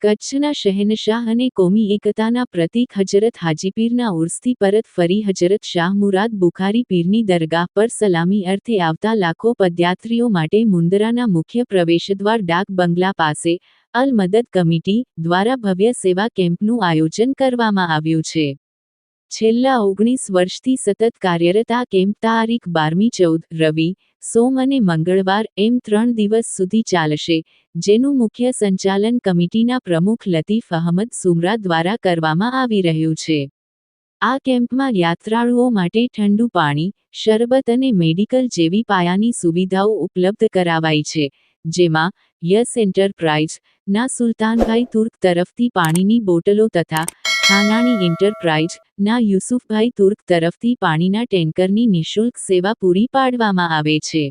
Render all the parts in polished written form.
કચ્છના શહેનશાહ અને કોમી એકતાના પ્રતીક હજરત હાજીપીરના ઉર્સથી પરત ફરી હજરત શાહ મુરાદ બુખારી પીરની દરગાહ પર સલામી અર્થે આવતા લાખો પદયાત્રીઓ માટે મુંદરાના મુખ્ય પ્રવેશદ્વાર ડાક બંગલા પાસે અલ મદદ કમિટી દ્વારા ભવ્ય સેવા કેમ્પનું આયોજન કરવામાં આવ્યું છે। છેલ્લા 19 વર્ષથી સતત કાર્યરત આ કેમ્પ તારીખ 12/14 રવિ, સોમ અને મંગળવાર એમ 3 દિવસ સુધી ચાલશે, જેનું મુખ્ય સંચાલન કમિટીના પ્રમુખ લતીફ અહમદ સુમરા દ્વારા કરવામાં આવી રહ્યું છે। આ કેમ્પમાં યાત્રાળુઓ માટે ઠંડુ પાણી, શરબત અને મેડિકલ જેવી પાયાની સુવિધાઓ ઉપલબ્ધ કરાવાઈ છે, જેમાં યસ એન્ટરપ્રાઇઝ ના સુલતાનભાઈ તુર્ક તરફથી પાણીની બોટલો તથા ખાનાણી એન્ટરપ્રાઇઝ ના યુસુફભાઈ તુર્ક તરફથી પાણીના ટેન્કરની નિઃશુલ્ક સેવા પૂરી પાડવામાં આવે છે।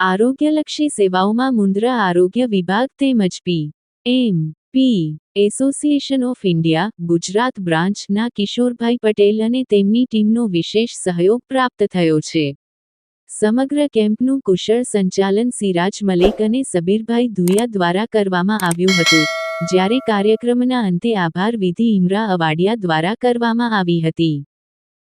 આરોગ્યલક્ષી સેવાઓમાં મુન્દ્રા આરોગ્ય વિભાગ તેમજ PMP. Association of India Gujarat branch ના કિશોરભાઈ પટેલ અને તેમની ટીમનો વિશેષ સહયોગ પ્રાપ્ત થયો છે। સમગ્ર કેમ્પનું કુશળ સંચાલન સિરાજ મલેક અને સબીરભાઈ ધુલિયા દ્વારા કરવામાં આવ્યું હતું, જ્યારે કાર્યક્રમના અંતે આભાર વિધિ ઇમરા અવાડિયા દ્વારા કરવામાં આવી હતી।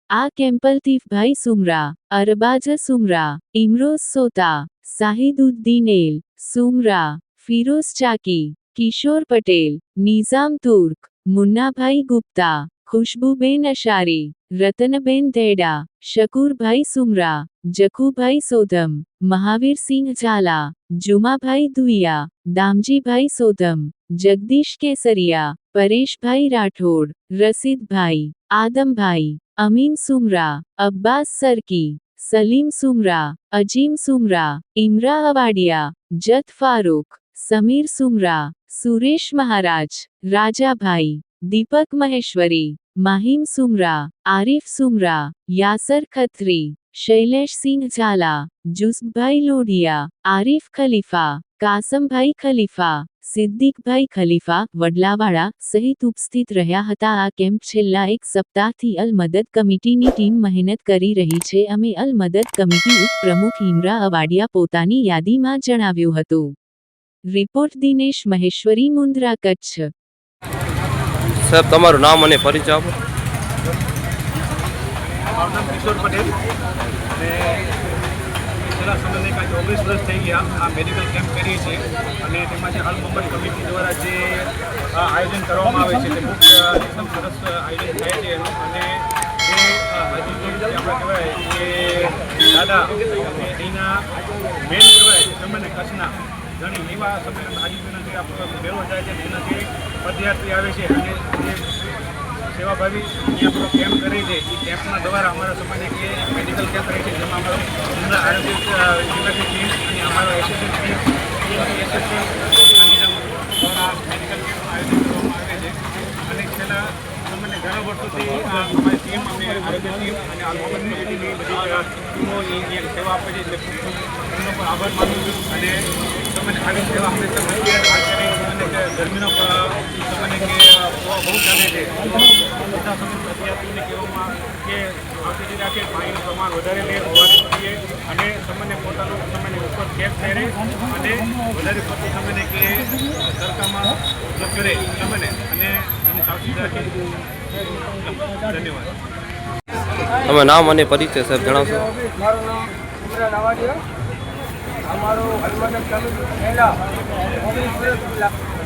આ કેમ્પ લતીફભાઈ સુમરા, અરબાઝ સુમરા, ઇમરોઝ સોતા, શાહિદુદ્દીન એલ સુમરા, ફિરોઝ ચાકી, કિશોર પટેલ, નિઝામ તુર્ક, મુન્નાભાઈ ગુપ્તા, ખુશ્બુબેન અશારી, રતનબેન ધેડા, શકુરભાઈ સુમરા, જખુભાઈ સોધમ, મહાવીરસિંહ ઝાલા, જુમાભાઈ ધુલિયા, દામજીભાઈ સોધમ, જગદીશ કેસરિયા, પરેશભાઈ રાઠોડ, રસીદભાઈ, આદમભાઈ, અમીન સુમરા, અબ્બાસ સરકી, સલીમ સુમરા, અજીમ સુમરા, ઇમરા અવાડિયા, જત ફારૂક, સમીર સુમરા, સુરેશ મહારાજ, રાજાભાઈ, દીપક મહેશ્વરી, માહિમ સુમરા, આરિફ સુમરા, યાસર ખત્રી, શૈલેષસિંહ ઝાલા, જુસભાઈ લોઢિયા, આરિફ ખલીફા, કાસમભાઈ ખલીફા, સિદ્દીકભાઈ ખલીફા વડલાવાળા સહિત ઉપસ્થિત રહ્યા હતા। આ કેમ્પ છેલ્લા એક સપ્તાહથી અલ મદદ કમિટીની ટીમ મહેનત કરી રહી છે, અમે અલ મદદ કમિટી ઉપપ્રમુખ ઇમરા અવાડિયા પોતાની યાદીમાં જણાવ્યું હતું। રિપોર્ટ દિનેશ મહેશ્વરી, મુન્દ્રા, કચ્છ। સાહેબ, તમારું નામ અને પરિચય આપો। મારું નામ કિશોર પટેલ અને છેલ્લા સમયને કાંઈ 19 વર્ષ થઈ ગયા આ મેડિકલ કેમ્પ કરીએ છીએ અને તેમાંથી અલ મદદ કમિટી દ્વારા જે આયોજન કરવામાં આવે છે તે ખૂબ એકદમ સરસ આયોજન થાય છે એનું, અને જે હાજી આપણે કહેવાય કે દાદા એના મેન કહેવાય તમને કચ્છના ઘણી એવા સમય હાજીપીના જે આપણો મેળો જાય છે એના જે પદયાત્રી આવે છે અને જે સેવાભાવી આપણો કેમ્પ કરે છે, એ કેમ્પના દ્વારા અમારા સમાજે કે મેડિકલ કેમ્પ રહે છે, જેમાં અમારો આરોગ્ય વિભાગની ટીમ અને અમારો એસએસસી ટીમ એસએસસી ગાંધીધામ દ્વારા મેડિકલ કેમ્પનું આયોજન કરવામાં આવે છે। અને છેલ્લા તમને ઘણા વર્ષોથી અમારી ટીમ અને આરોગ્ય ટીમ અને અલ મદદ કમિટીની બધી ટીમો એ સેવા આપે છે, એટલે ખૂબ એમનો પણ આભાર માનું છું। અને તમને આવી સેવા હંમેશા મળતી રહે। અત્યારે ગરમીનો તમને કે બહુ ચાલે છે, બધા સમય પદયાત્રીઓને કહેવામાં કે સાવચેતી રાખે, પાણીનું પ્રમાણ વધારે લે, હોવાની કરીએ અને તમને પોતાનું તમને ઉપર ચેક થઈ રહે અને વધારે પડતું તમને કે સરકારમાં કરે તમને અને એની સાવચેતી રાખે। ધન્યવાદ। તમે નામ અને પરિચય સાહેબ જણાવશો। મારું નામ ઇમરાન અવાડિયા। અમારું અલ મદદ કમિટી પહેલાં 19 વર્ષ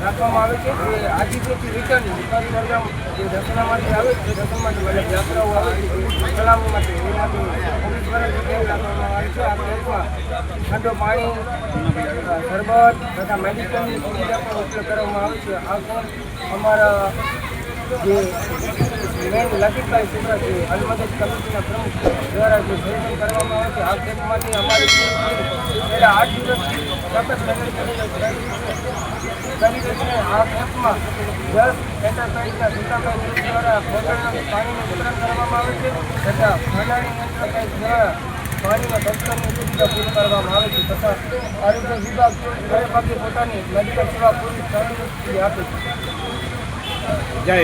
રાખવામાં આવે છે, જે આજીપીથી રિટર્ન વિકાસ પ્રોગ્રામ જે દર્શના માટે આવે છે, દર્શન માટે મતલબ યાત્રાઓ આવે છે સલામતી માટે, એનાથી 19 વર્ષથી કેમ્પ રાખવામાં આવે છે। આ કેમ્પમાં ઠંડુ પાણી, શરબત તથા મેડિકલની સુવિધા પણ ઉપલબ્ધ કરવામાં આવે છે। આ કેમ્પ અમારા જે મેન લતીફભાઈ સુમરા છે, અલ મદદ કમિટીના પ્રમુખ દ્વારા જે સંયોજન કરવામાં આવે છે, આ કેમ્પમાંથી અમારી પહેલાં 8 દિવસથી સતત મહેનત કરી રહી છે। આ કેમ્પમાં 10 એન્ટરપ્રાઇઝના સુતાભાઈ દ્વારા ભોજન પાણીનું વિતરણ કરવામાં આવે છે તથા ખાનાણી એન્ટરપ્રાઇઝ દ્વારા પાણીના ટેન્કરની સુવિધા પૂરી કરવામાં આવે છે તથા આરોગ્ય વિભાગ દરેક ભાગે પોતાની મેડિકલ સેવા પૂરી આપે છે। જય